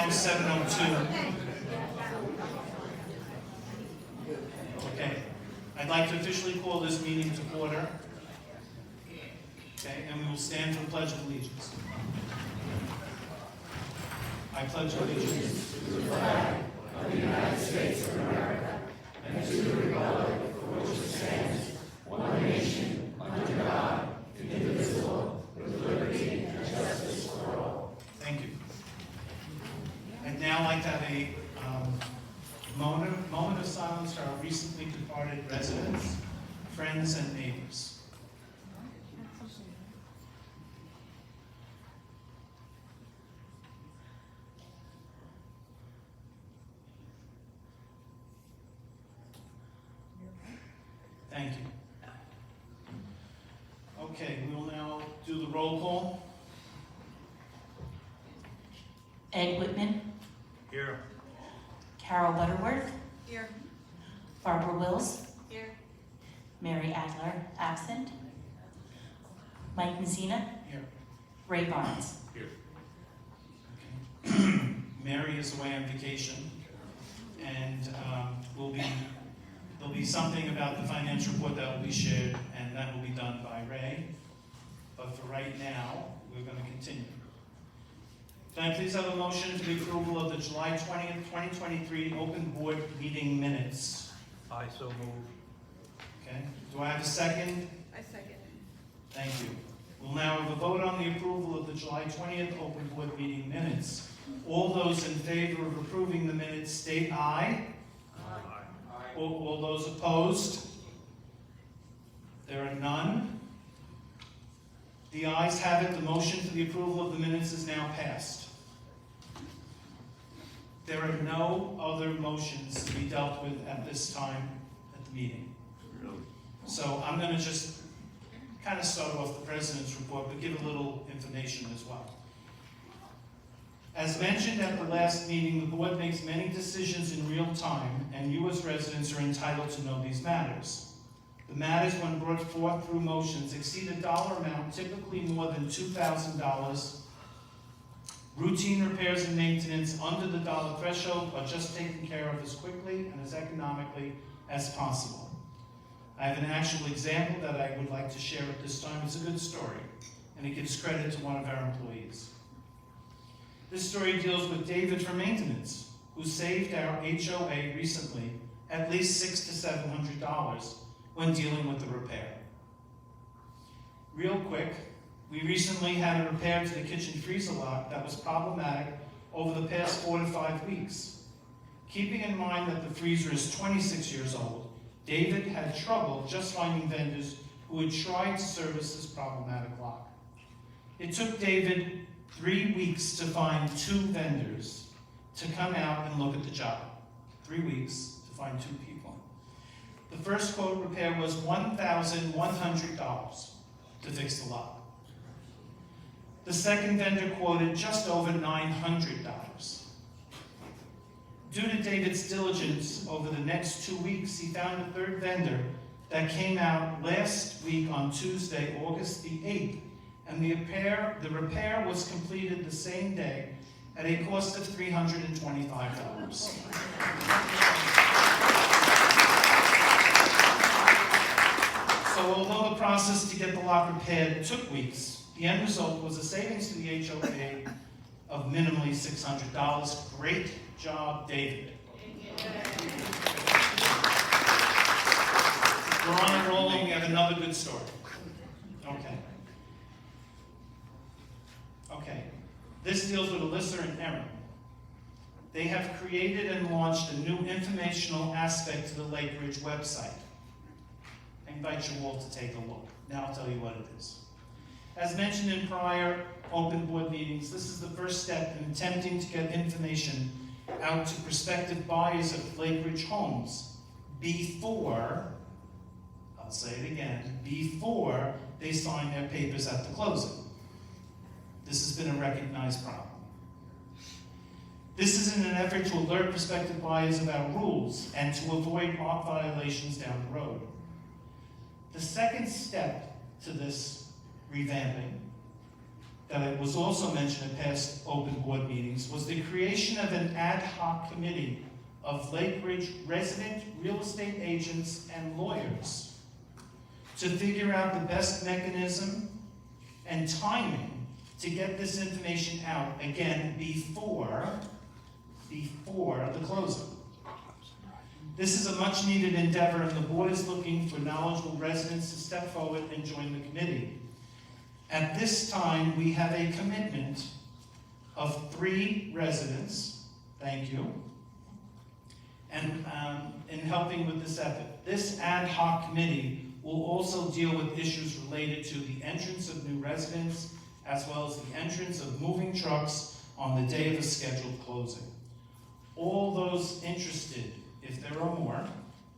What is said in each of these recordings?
now 7:02. Okay, I'd like to officially call this meeting to order. Okay, and we will stand for the Pledge of Allegiance. I pledge allegiance to the flag of the United States of America and to the republic for which it stands, one nation, under God, indivisible, with liberty and justice for all. Thank you. I'd now like to have a moment of silence for our recently departed residents, friends, and neighbors. Thank you. Okay, we will now do the roll call. Ed Whitman. Here. Carol Butterworth. Here. Barbara Wills. Here. Mary Adler, absent. Mike Messina. Here. Ray Barnes. Here. Okay. Mary is away on vacation, and there'll be something about the financial report that will be shared, and that will be done by Ray. But for right now, we're going to continue. Can I please have a motion for the approval of the July 20th, 2023 open board meeting minutes? I so move. Okay. Do I have a second? I second. Thank you. We'll now have a vote on the approval of the July 20th open board meeting minutes. All those in favor of approving the minutes state aye. All those opposed? There are none. The ayes have it. The motion for the approval of the minutes is now passed. There are no other motions to be dealt with at this time at the meeting. So I'm going to just kind of start off the President's report, but give a little information as well. As mentioned at the last meeting, the board makes many decisions in real time, and you as residents are entitled to know these matters. The matters, when brought forth through motions, exceed a dollar amount, typically more than $2,000. Routine repairs and maintenance under the dollar threshold are just taken care of as quickly and as economically as possible. I have an actual example that I would like to share at this time. It's a good story, and it gives credit to one of our employees. This story deals with David from maintenance, who saved our HOA recently at least $600 to $700 when dealing with the repair. Real quick, we recently had a repair to the kitchen freezer lock that was problematic over the past 4 to 5 weeks. Keeping in mind that the freezer is 26 years old, David had trouble just finding vendors who would try to service this problematic lock. It took David 3 weeks to find 2 vendors to come out and look at the job. 3 weeks to find 2 people. The first quote repair was $1,100 to fix the lock. The second vendor quoted just over $900. Due to David's diligence over the next 2 weeks, he found a third vendor that came out last week on Tuesday, August the 8th, and the repair was completed the same day at a cost of $325. So although the process to get the lock repaired took weeks, the end result was a savings to the HOA of minimally $600. Great job, David. We're on and rolling. We have another good story. Okay. This deals with Alyssa and Erin. They have created and launched a new informational aspect to the Lake Ridge website. I invite you all to take a look. Now I'll tell you what it is. As mentioned in prior open board meetings, this is the first step in attempting to get information out to prospective buyers of Lake Ridge homes before, I'll say it again, before they sign their papers at the closing. This has been a recognized problem. This is in an effort to alert prospective buyers of our rules and to avoid violations down the road. The second step to this revamping that it was also mentioned at past open board meetings was the creation of an ad hoc committee of Lake Ridge resident real estate agents and lawyers to figure out the best mechanism and timing to get this information out, again, before the closing. This is a much-needed endeavor, and the board is looking for knowledgeable residents to step forward and join the committee. At this time, we have a commitment of 3 residents, thank you, and in helping with this effort. This ad hoc committee will also deal with issues related to the entrance of new residents, as well as the entrance of moving trucks on the day of the scheduled closing. All those interested, if there are more,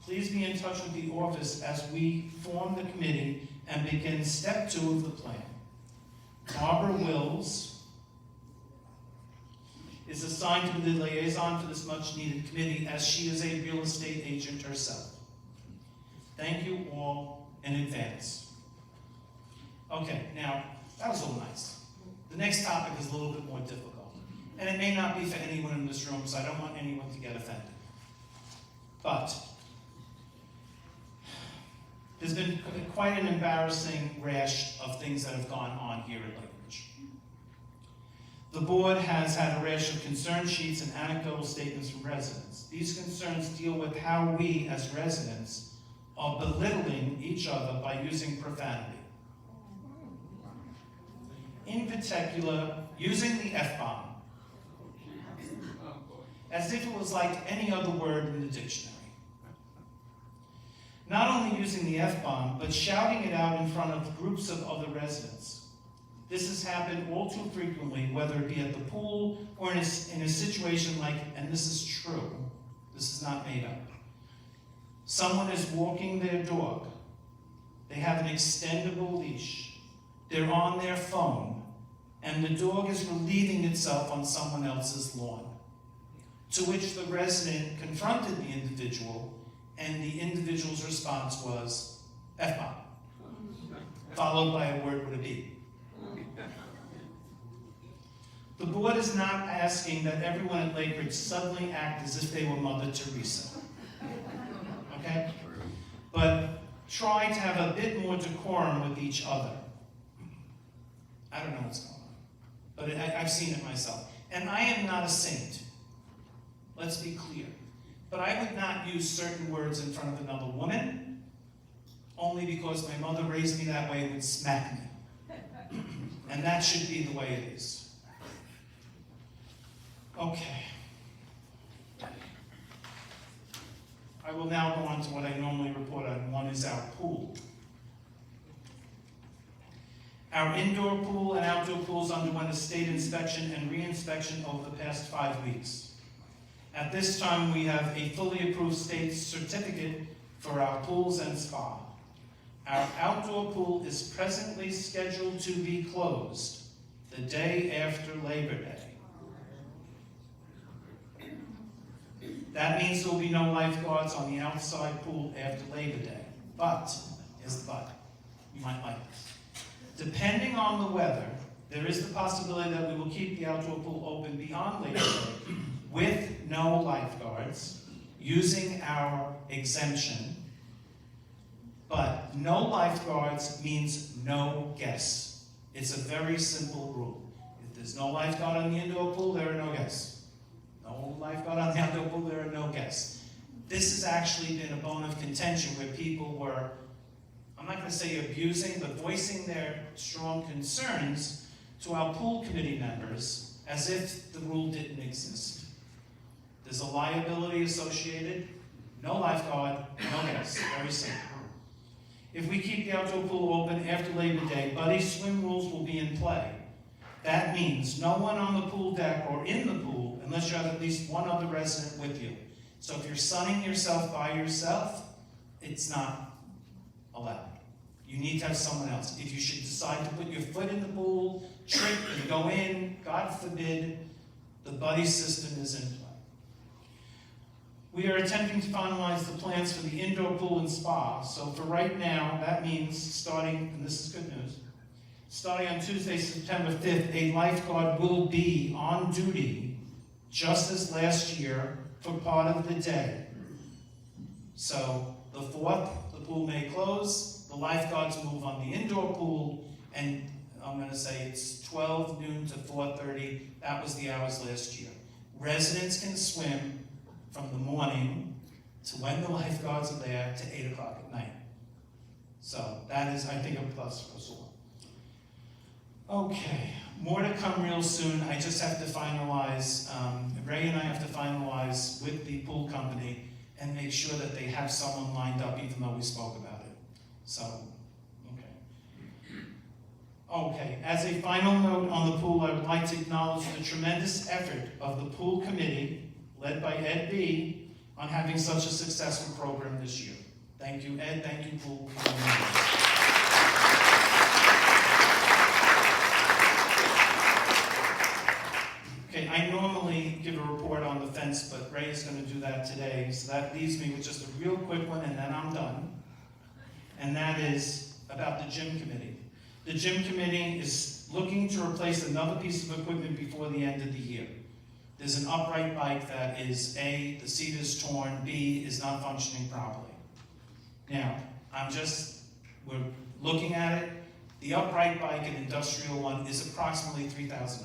please be in touch with the office as we form the committee and begin step 2 of the plan. Barbara Wills is assigned to be the liaison for this much-needed committee, as she is a real estate agent herself. Thank you all in advance. Okay, now, that was all nice. The next topic is a little bit more difficult, and it may not be for anyone in this room, so I don't want anyone to get offended. But there's been quite an embarrassing rash of things that have gone on here at Lake Ridge. The board has had a rash of concern sheets and anecdotal statements from residents. These concerns deal with how we, as residents, are belittling each other by using profanity. In particular, using the F-bomb, as if it was like any other word in the dictionary. Not only using the F-bomb, but shouting it out in front of groups of other residents. This has happened all too frequently, whether it be at the pool or in a situation like, and this is true, this is not made up. Someone is walking their dog. They have an extendable leash. They're on their phone, and the dog is relieving itself on someone else's lawn. To which the resident confronted the individual, and the individual's response was F-bomb, followed by a word with a B. The board is not asking that everyone at Lake Ridge suddenly act as if they were Mother Teresa. Okay? But try to have a bit more decorum with each other. I don't know what's going on, but I've seen it myself. And I am not a saint. Let's be clear. But I would not use certain words in front of another woman, only because my mother raised me that way and would smack me. And that should be the way it is. Okay. I will now go on to what I normally report on. One is our pool. Our indoor pool and outdoor pools underwent a state inspection and re-inspection over the past 5 weeks. At this time, we have a fully approved state certificate for our pools and spa. Our outdoor pool is presently scheduled to be closed the day after Labor Day. That means there will be no lifeguards on the outside pool after Labor Day. But, here's the but, you might like this. Depending on the weather, there is the possibility that we will keep the outdoor pool open beyond Labor Day with no lifeguards, using our exemption. But no lifeguards means no guests. It's a very simple rule. If there's no lifeguard on the indoor pool, there are no guests. No lifeguard on the outdoor pool, there are no guests. This has actually been a bone of contention where people were, I'm not going to say abusing, but voicing their strong concerns to our pool committee members as if the rule didn't exist. There's a liability associated, no lifeguard, no guests, very simple. If we keep the outdoor pool open after Labor Day, buddy swim rules will be in play. That means no one on the pool deck or in the pool unless you have at least one other resident with you. So if you're sunning yourself by yourself, it's not allowed. You need to have someone else. If you should decide to put your foot in the pool, trip and go in, God forbid, the buddy system is in play. We are attempting to finalize the plans for the indoor pool and spa. So for right now, that means starting, and this is good news, Starting on Tuesday, September 5th, a lifeguard will be on duty just as last year for part of the day. So the 4th, the pool may close, the lifeguards move on the indoor pool, and I'm going to say it's 12 noon to 4:30. That was the hours last year. Residents can swim from the morning to when the lifeguards are there to 8 o'clock at night. So that is, I think, a plus for us all. Okay, more to come real soon. I just have to finalize, Ray and I have to finalize with the pool company and make sure that they have someone lined up, even though we spoke about it. So, okay, as a final note on the pool, I would like to acknowledge the tremendous effort of the pool committee, led by Ed B., on having such a successful program this year. Thank you, Ed. Thank you, pool committee. Okay, I normally give a report on the fence, but Ray is going to do that today, so that leaves me with just a real quick one, and then I'm done. And that is about the gym committee. The gym committee is looking to replace another piece of equipment before the end of the year. There's an upright bike that is A, the seat is torn, B, is not functioning properly. Now, we're looking at it. The upright bike, an industrial one, is approximately $3,000.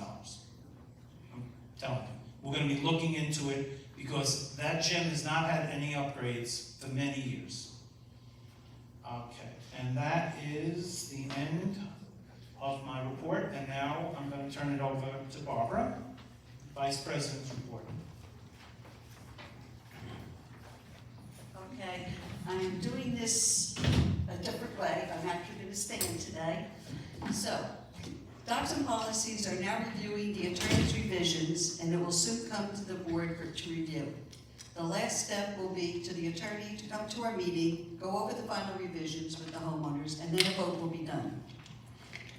I'm telling you. We're going to be looking into it because that gym has not had any upgrades for many years. Okay, and that is the end of my report, and now I'm going to turn it over to Barbara, Vice President's report. Okay, I'm doing this a different way. I'm actually going to stand today. So, Docs and Policies are now reviewing the attorney's revisions, and it will soon come to the board to review. The last step will be to the attorney to come to our meeting, go over the final revisions with the homeowners, and then a vote will be done.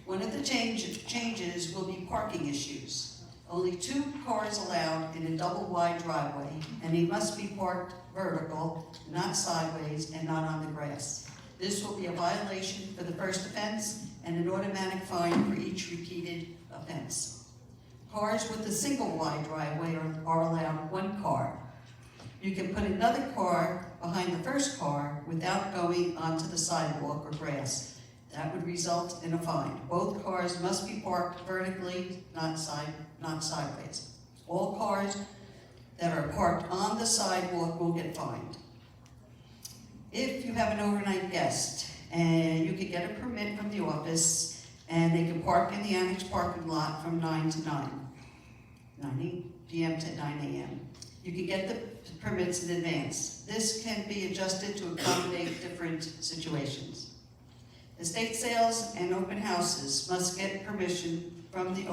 One of the changes will be parking issues. Only 2 cars allowed in a double-wide driveway, and they must be parked vertical, not sideways, and not on the grass. This will be a violation for the first offense and an automatic fine for each repeated offense. Cars with a single-wide driveway are allowed 1 car. You can put another car behind the first car without going onto the sidewalk or grass. That would result in a fine. Both cars must be parked vertically, not sideways. All cars that are parked on the sidewalk will get fined. If you have an overnight guest, and you can get a permit from the office, and they can park in the annex parking lot from 9 p.m. to 9 a.m. You can get the permits in advance. This can be adjusted to accommodate different situations. Estate sales and open houses must get permission from the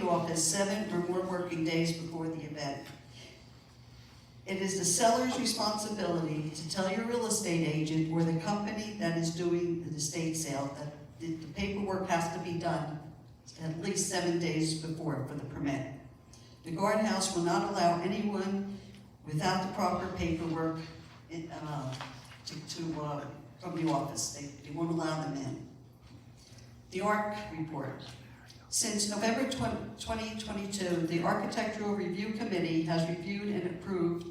office 7 or more working days before the event. It is the seller's responsibility to tell your real estate agent or the company that is doing the estate sale that the paperwork has to be done at least 7 days before for the permit. The guardhouse will not allow anyone without the proper paperwork from the office. They won't allow them in. The ARC report. Since November 2022, the Architectural Review Committee has reviewed and approved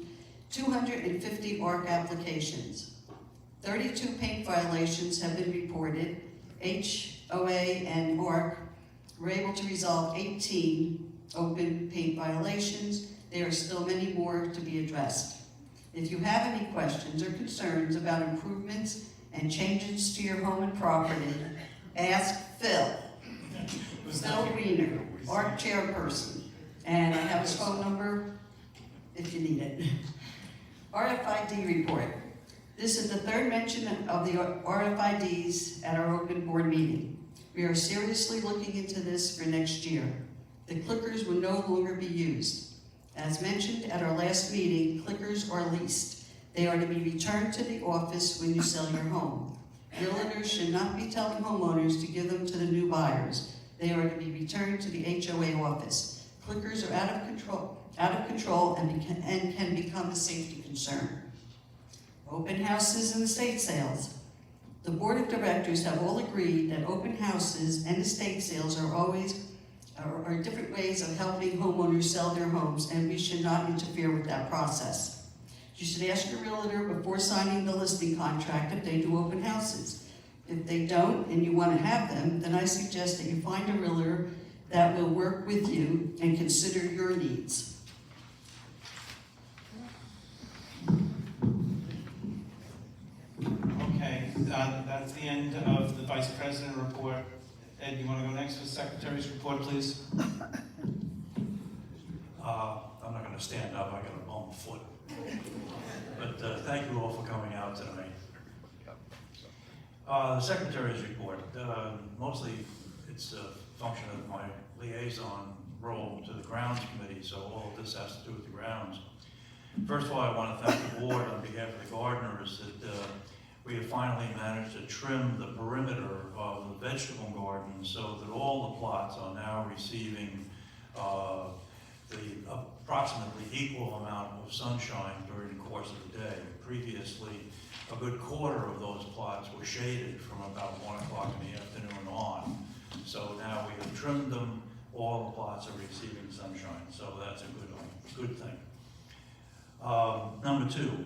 250 ARC applications. 32 paint violations have been reported. HOA and ARC were able to resolve 18 open paint violations. There are still many more to be addressed. If you have any questions or concerns about improvements and changes to your home and property, ask Phil. Phil Wiener, ARC chairperson, and I have his phone number if you need it. RFID report. This is the 3rd mention of the RFIDs at our open board meeting. We are seriously looking into this for next year. The clickers will no longer be used. As mentioned at our last meeting, clickers are leased. They are to be returned to the office when you sell your home. Realtors should not be telling homeowners to give them to the new buyers. They are to be returned to the HOA office. Clickers are out of control and can become a safety concern. Open houses and estate sales. The board of directors have all agreed that open houses and estate sales are different ways of helping homeowners sell their homes, and we should not interfere with that process. You should ask your realtor before signing the listing contract if they do open houses. If they don't and you want to have them, then I suggest that you find a realtor that will work with you and consider your needs. Okay, that's the end of the vice president report. Ed, you want to go next for the secretary's report, please? I'm not going to stand up, I got a bum foot. But thank you all for coming out tonight. The secretary's report, mostly it's a function of my liaison role to the grounds committee, so all of this has to do with the grounds. First of all, I want to thank the board on behalf of the gardeners that we have finally managed to trim the perimeter of the vegetable garden so that all the plots are now receiving the approximately equal amount of sunshine during the course of the day. Previously, a good quarter of those plots were shaded from about 1 o'clock in the afternoon on. So now we have trimmed them, all the plots are receiving sunshine, so that's a good thing. Number two,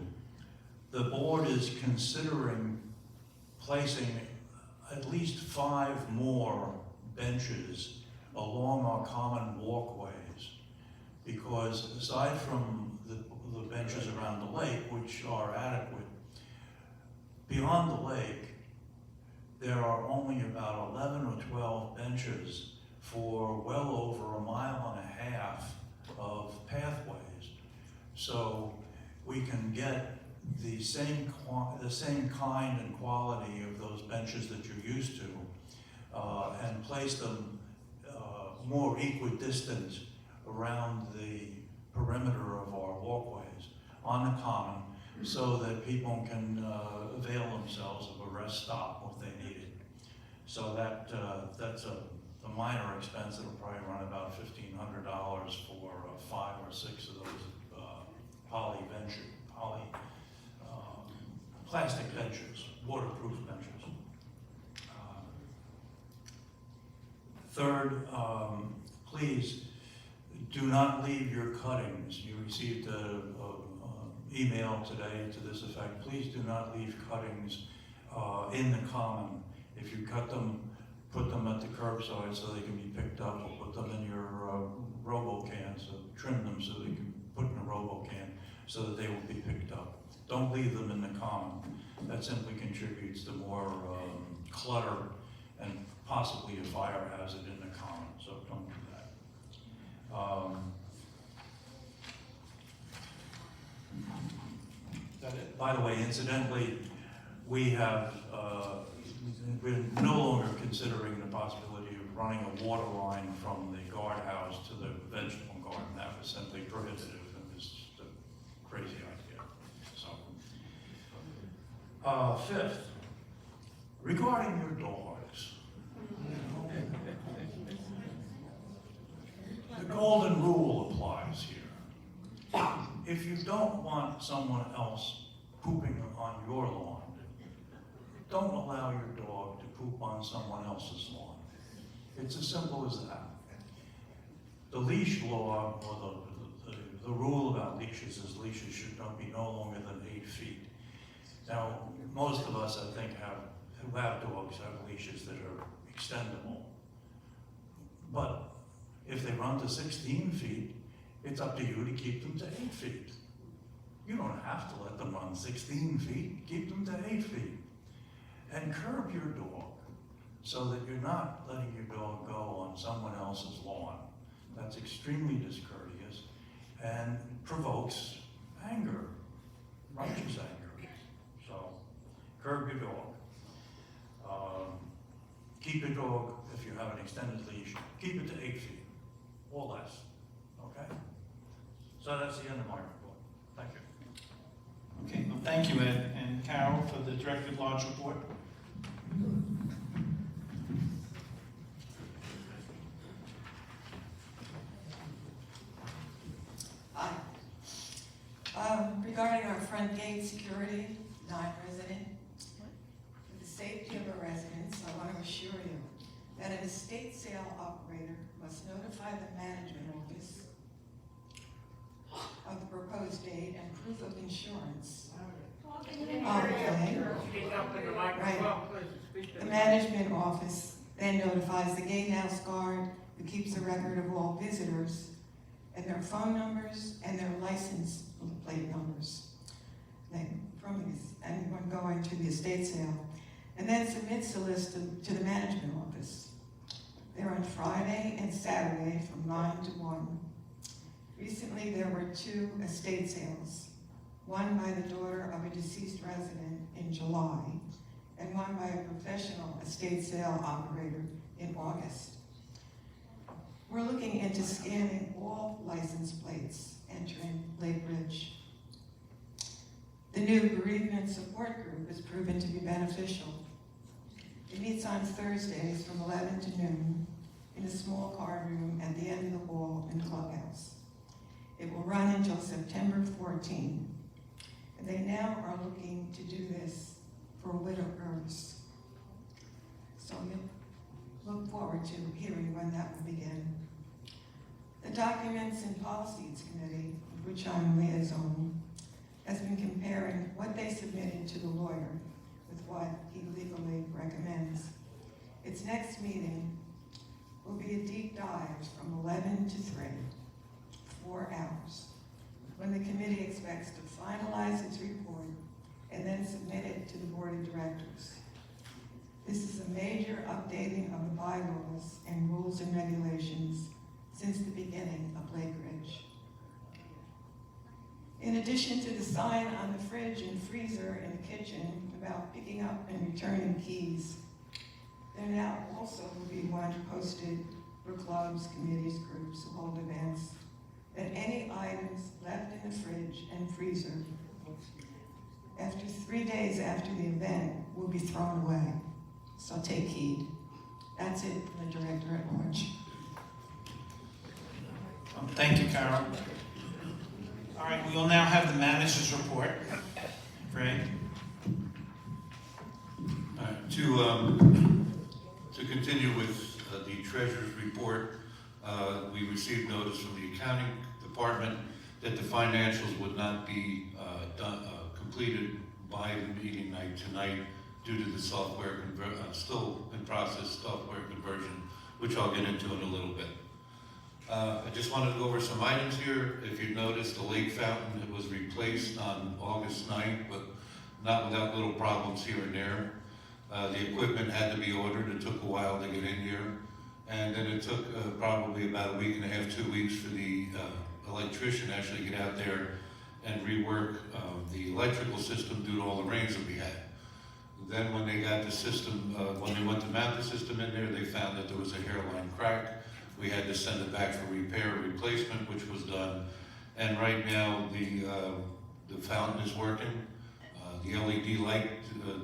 the board is considering placing at least 5 more benches along our common walkways, because aside from the benches around the lake, which are adequate, beyond the lake, there are only about 11 or 12 benches for well over 1.5 miles of pathways. So we can get the same kind and quality of those benches that you're used to and place them more equidistant around the perimeter of our walkways on the common, so that people can avail themselves of a rest stop if they need it. So that's a minor expense. It'll probably run about $1,500 for 5 or 6 of those plastic benches, waterproof benches. Third, please do not leave your cuttings. You received an email today to this effect. Please do not leave cuttings in the common. If you cut them, put them at the curbside so they can be picked up, or put them in your robo-can, so trim them so they can put in a robo-can so that they will be picked up. Don't leave them in the common. That simply contributes to more clutter and possibly a fire hazard in the common, so don't do that. Is that it? By the way, incidentally, we're no longer considering the possibility of running a water line from the guardhouse to the vegetable garden. That was simply prohibitive and was just a crazy idea. So, fifth, regarding your dogs, the golden rule applies here. If you don't want someone else pooping on your lawn, don't allow your dog to poop on someone else's lawn. It's as simple as that. The leash law, or the rule about leashes is leashes should not be no longer than 8 feet. Now, most of us, I think, who have dogs have leashes that are extendable. But if they run to 16 feet, it's up to you to keep them to 8 feet. You don't have to let them run 16 feet, keep them to 8 feet. And curb your dog so that you're not letting your dog go on someone else's lawn. That's extremely discourteous and provokes anger, righteous anger. So, curb your dog. Keep your dog, if you have an extended leash, keep it to 8 feet or less, okay? So that's the end of my report. Thank you. Okay, well, thank you, Ed. And Carol, for the Director at Large report. Hi. Regarding our front gate security, non-resident, for the safety of our residents, I want to assure you that an estate sale operator must notify the management office of the proposed date and proof of insurance. The management office then notifies the gatehouse guard, who keeps a record of all visitors and their phone numbers and their license plate numbers from anyone going to the estate sale, and then submits the list to the management office. They're on Friday and Saturday from 9 to 1. Recently, there were 2 estate sales, one by the daughter of a deceased resident in July, and one by a professional estate sale operator in August. We're looking into scanning all license plates entering Lake Ridge. The new bereavement support group has proven to be beneficial. It meets on Thursdays from 11 to noon in a small card room at the end of the hall in the clubhouse. It will run until September 14. And they now are looking to do this for widowers. So we look forward to hearing when that will begin. The Documents and Policies Committee, of which I'm liaison, has been comparing what they submitted to the lawyer with what he legally recommends. Its next meeting will be a deep dive from 11 to 3, 4 hours, when the committee expects to finalize its report and then submit it to the board of directors. This is a major updating of the bylaws and rules and regulations since the beginning of Lake Ridge. In addition to the sign on the fridge and freezer in the kitchen about picking up and returning keys, there now also will be one posted for clubs, committees, groups who hold events, that any items left in the fridge and freezer after 3 days after the event will be thrown away. So take heed. That's it from the director at large. Thank you, Carol. All right, we will now have the manager's report. Ray? To continue with the treasurer's report, we received notice from the accounting department that the financials would not be completed by the meeting night tonight due to the software still in process software conversion, which I'll get into in a little bit. I just wanted to go over some items here. If you noticed, the lake fountain was replaced on August 9th, but not without little problems here and there. The equipment had to be ordered. It took a while to get in here. And then it took probably about a week and a half, 2 weeks for the electrician to actually get out there and rework the electrical system due to all the rains that we had. Then when they got the system, when they went to mount the system in there, they found that there was a hairline crack. We had to send it back for repair, replacement, which was done. And right now, the fountain is working. The LED light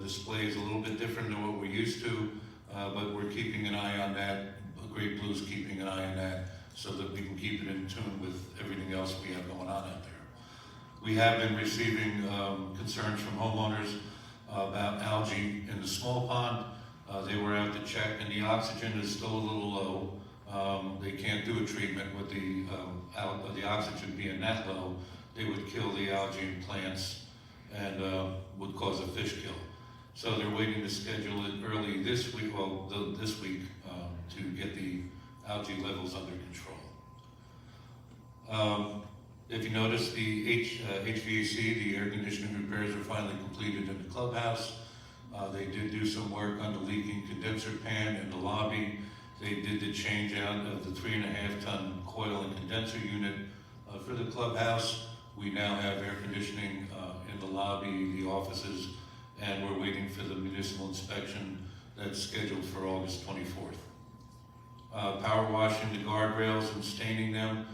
display is a little bit different than what we're used to, but we're keeping an eye on that. Great Blue's keeping an eye on that so that we can keep it in tune with everything else we have going on out there. We have been receiving concerns from homeowners about algae in the small pond. They were out to check, and the oxygen is still a little low. They can't do a treatment with the oxygen being that low. They would kill the algae in plants and would cause a fish kill. So they're waiting to schedule it early this week, this week, to get the algae levels under control. If you notice, the HVAC, the air conditioning repairs are finally completed in the clubhouse. They did do some work on the leaking condenser pan in the lobby. They did the change out of the 3.5-ton coil and condenser unit for the clubhouse. We now have air conditioning in the lobby, the offices, and we're waiting for the municipal inspection that's scheduled for August 24th. Power washing the guardrails and staining them,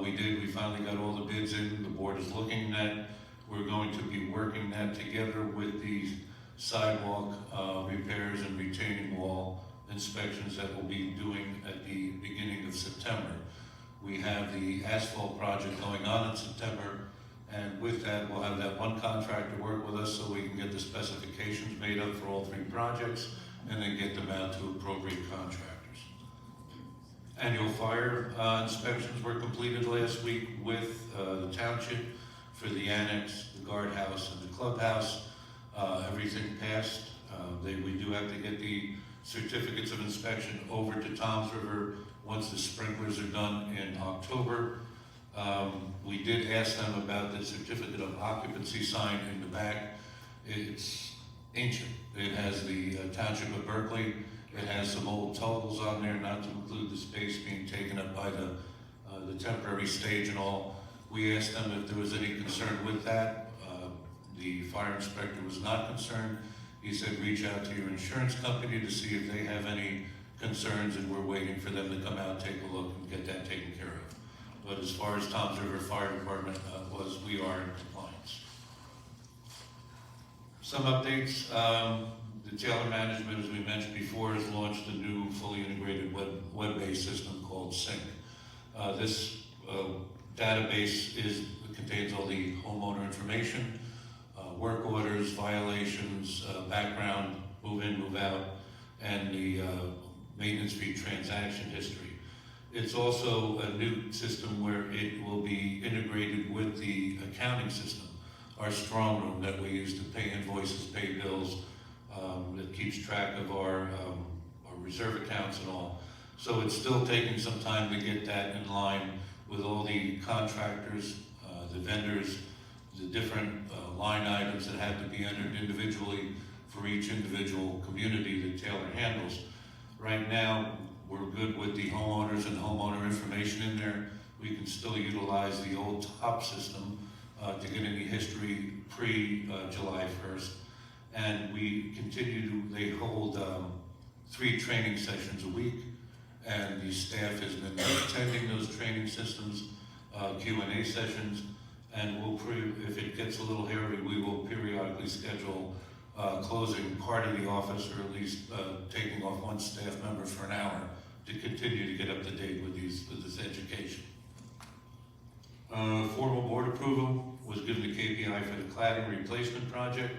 we finally got all the bids in. The board is looking at that. We're going to be working that together with the sidewalk repairs and retaining wall inspections that we'll be doing at the beginning of September. We have the asphalt project going on in September, and with that, we'll have that one contractor work with us so we can get the specifications made up for all 3 projects and then get them out to appropriate contractors. Annual fire inspections were completed last week with the township for the annex, the guardhouse, and the clubhouse. Everything passed. We do have to get the certificates of inspection over to Toms River once the sprinklers are done in October. We did ask them about the certificate of occupancy sign in the back. It's ancient. It has the Township of Berkeley. It has some old totals on there, not to include the space being taken up by the temporary stage and all. We asked them if there was any concern with that. The fire inspector was not concerned. He said reach out to your insurance company to see if they have any concerns, and we're waiting for them to come out, take a look, and get that taken care of. But as far as Toms River Fire Department we are in compliance. Some updates. The Taylor Management, as we mentioned before, has launched a new fully integrated web-based system called Sync. This database contains all the homeowner information, work orders, violations, background, move in, move out, and the maintenance fee transaction history. It's also a new system where it will be integrated with the accounting system, our strong room that we use to pay invoices, pay bills, that keeps track of our reserve accounts and all. So it's still taking some time to get that in line with all the contractors, the vendors, the different line items that have to be entered individually for each individual community that Taylor handles. Right now, we're good with the homeowners and homeowner information in there. We can still utilize the old top system to get any history pre-July 1st. And we they hold 3 training sessions a week, and the staff has been attending those training systems, Q&A sessions, and if it gets a little hairy, we will periodically schedule closing part of the office, or at least taking off one staff member for an hour to continue to get up to date with this education. Formal board approval was given to KPI for the cladding replacement project.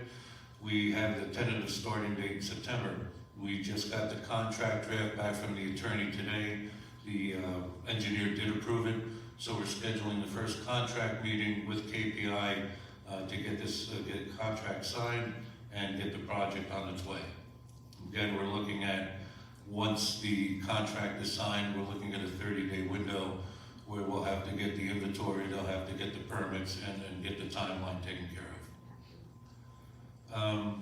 We have the tentative starting date in September. We just got the contract draft back from the attorney today. The engineer did approve it, so we're scheduling the first contract meeting with KPI to get get contract signed and get the project on its way. Again, we're looking at, once the contract is signed, we're looking at a 30-day window where we'll have to get the inventory, they'll have to get the permits, and get the timeline taken care of.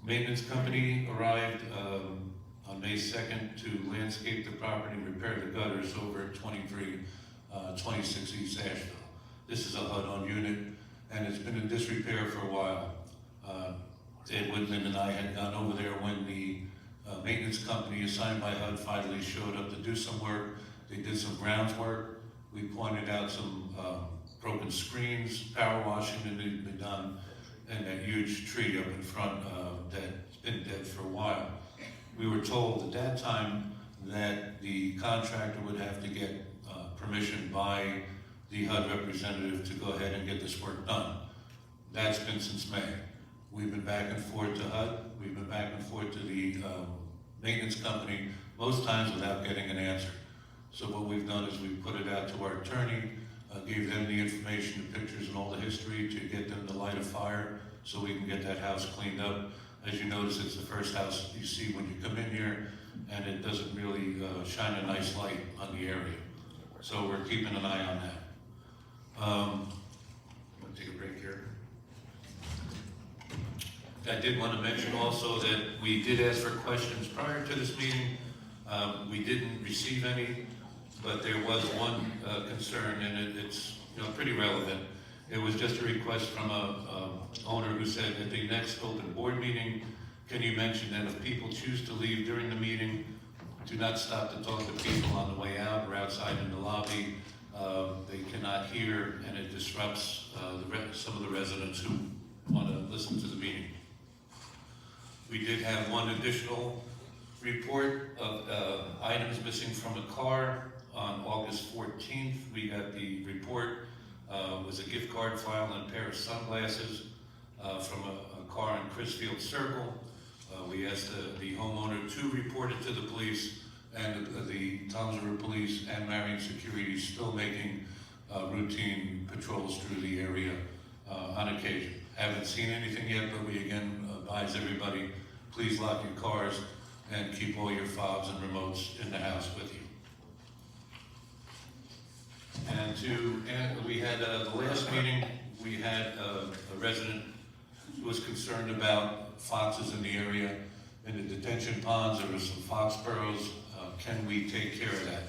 Maintenance company arrived on May 2nd to landscape the property and repair the gutters over at 26 East Asheville. This is a HUD-on unit, and it's been in disrepair for a while. Ed Woodland and I had gone over there when the maintenance company assigned by HUD finally showed up to do some work. They did some grounds work. We pointed out some broken screens, power washing that needed to be done, and that huge tree up in front that's been dead for a while. We were told at that time that the contractor would have to get permission by the HUD representative to go ahead and get this work done. That's been since May. We've been back and forth to HUD, we've been back and forth to the maintenance company, most times without getting an answer. So what we've done is we've put it out to our attorney, gave them the information, the pictures, and all the history to get them to light a fire so we can get that house cleaned up. As you notice, it's the first house you see when you come in here, and it doesn't really shine a nice light on the area. So we're keeping an eye on that. I'm gonna take a break here. I did want to mention also that we did ask for questions prior to this meeting. We didn't receive any, but there was one concern, and it's pretty relevant. It was just a request from a owner who said at the next open board meeting, can you mention that if people choose to leave during the meeting, do not stop to talk to people on the way out or outside in the lobby. They cannot hear, and it disrupts some of the residents who want to listen to the meeting. We did have one additional report of items missing from a car on August 14th. We got the report. was a gift card file and a pair of sunglasses from a car in Crisfield Circle. We asked the homeowner to report it to the police, and the Toms River Police and Marion Security is still making routine patrols through the area on occasion. Haven't seen anything yet, but we again advise everybody, please lock your cars and keep all your fobs and remotes in the house with you. And we had, the last meeting, we had a resident who was concerned about foxes in the area. In the detention ponds, there were some fox burrows. Can we take care of that?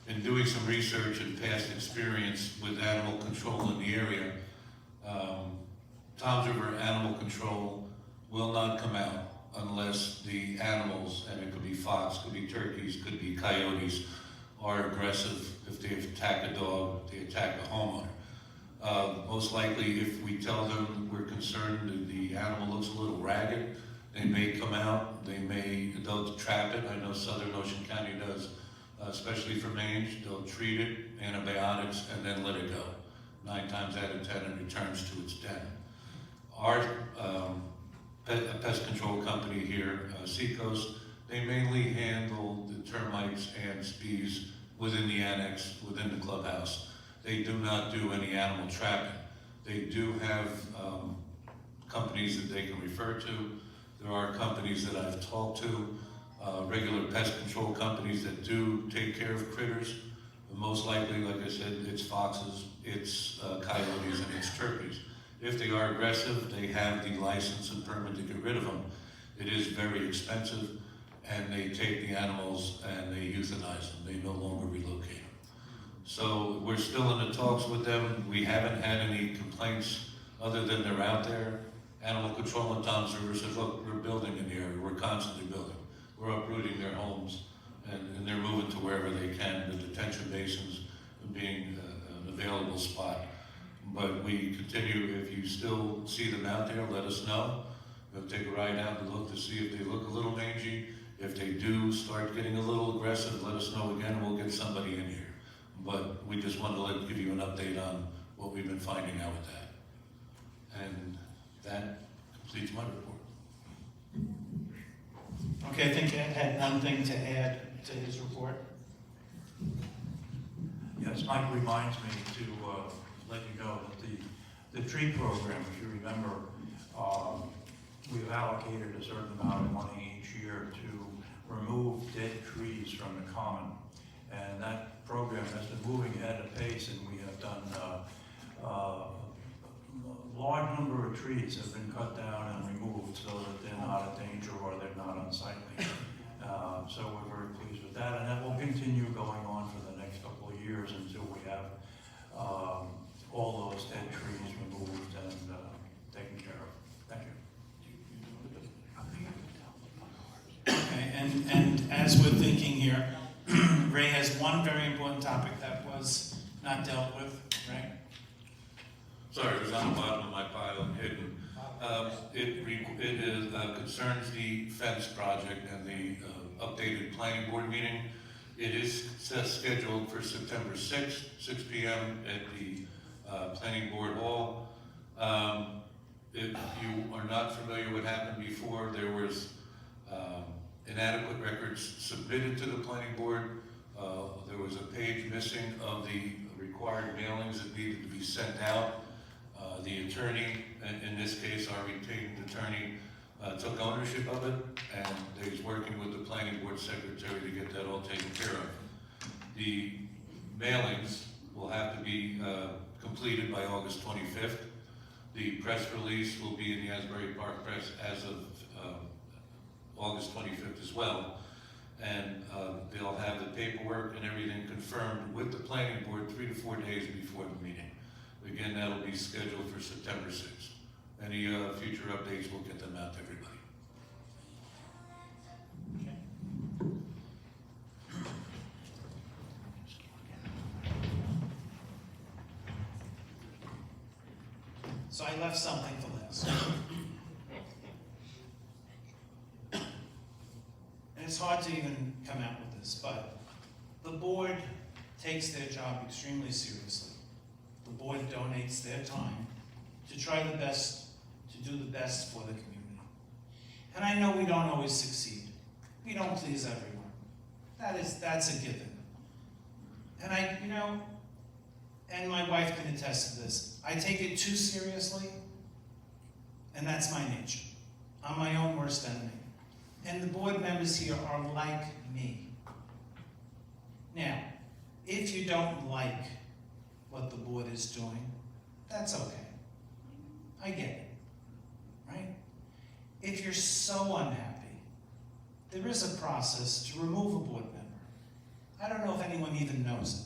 In doing some research and past experience with animal control in the area, Toms River Animal Control will not come out unless the animals, and it could be fox, could be turkeys, could be coyotes, are aggressive. If they attack a dog, they attack a homeowner. Most likely, if we tell them we're concerned that the animal looks a little ragged, they may come out, they'll trap it. I know Southern Ocean County does, especially for mange. They'll treat it, antibiotics, and then let it go. 9 times out of 10, it returns to its den. Our pest control company here, Seacoast, they mainly handle the termites and species within the annex, within the clubhouse. They do not do any animal trapping. They do have companies that they can refer to. There are companies that I've talked to, regular pest control companies that do take care of critters. Most likely, like I said, it's foxes, it's coyotes, and it's turkeys. If they are aggressive, they have the license and permit to get rid of them. It is very expensive, and they take the animals and they euthanize them. They no longer relocate them. So we're still in the talks with them. We haven't had any complaints other than they're out there. Animal Control in Toms River says, look, we're building in the area. We're constantly building. We're uprooting their homes, and they're moving to wherever they can, the detention basins being an available spot. But we continue, if you still see them out there, let us know. We'll take a ride out and look to see if they look a little mangy. If they do start getting a little aggressive, let us know again, we'll get somebody in here. But we just wanted to give you an update on what we've been finding out with that. And that completes my report. Okay, I think Ed had one thing to add to his report. Yes, Mike reminds me to let you know that the tree program, if you remember, we've allocated a certain amount of money each year to remove dead trees from the common. And that program has been moving ahead at pace, and we have done a large number of trees have been cut down and removed so that they're not a danger or they're not unsightly. So we're very pleased with that, and that will continue going on for the next couple of years until we have all those dead trees removed and taken care of. Thank you. Okay, and as we're thinking here, Ray has one very important topic that was not dealt with, right? Sorry, it was on the bottom of my pile and hidden. It concerns the fence project and the updated planning board meeting. It is scheduled for September 6th, 6 p.m. at the planning board hall. If you are not familiar with what happened before, there was inadequate records submitted to the planning board. There was a page missing of the required mailings that needed to be sent out. The attorney, in this case our retained attorney, took ownership of it, and he's working with the planning board secretary to get that all taken care of. The mailings will have to be completed by August 25th. The press release will be in the Asbury Park Press as of August 25th as well. And they'll have the paperwork and everything confirmed with the planning board 3 to 4 days before the meeting. Again, that'll be scheduled for September 6th. Any future updates, we'll get them out to everybody. So I left something for last. And it's hard to even come out with this, but the board takes their job extremely seriously. the board donates their time to try the best, to do the best for the community. And I know we don't always succeed. We don't please everyone. That's a given. And and my wife can attest to this, I take it too seriously, and that's my nature. I'm my own worst enemy. And the board members here are like me. Now, if you don't like what the board is doing, that's okay. I get it, right? If you're so unhappy, there is a process to remove a board member. I don't know if anyone even knows it.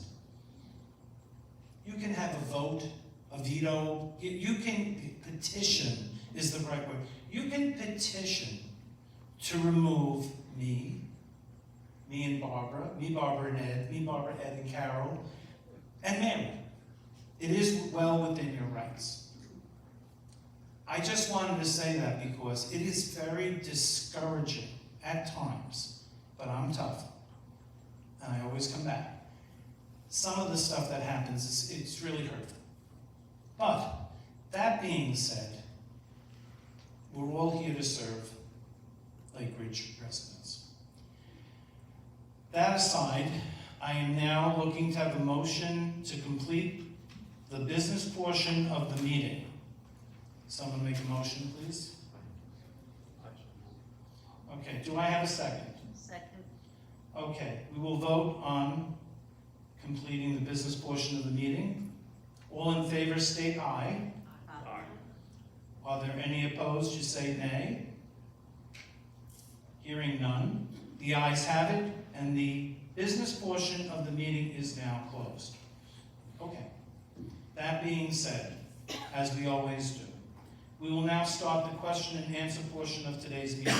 You can have a vote, a veto, you can petition is the right word. You can petition to remove me and Barbara, me, Barbara and Ed, me, Barbara, Ed and Carol, and Mary. It is well within your rights. I just wanted to say that because it is very discouraging at times, but I'm tough, and I always come back. Some of the stuff that happens, it's really hurtful. But, that being said, we're all here to serve Lake Ridge residents. That aside, I am now looking to have a motion to complete the business portion of the meeting. Someone make a motion, please. Okay, do I have a second? Second. Okay, we will vote on completing the business portion of the meeting. All in favor state aye. Aye. Are there any opposed? You say nay. Hearing none, the ayes have it, and the business portion of the meeting is now closed. Okay. That being said, as we always do, we will now start the question and answer portion of today's meeting.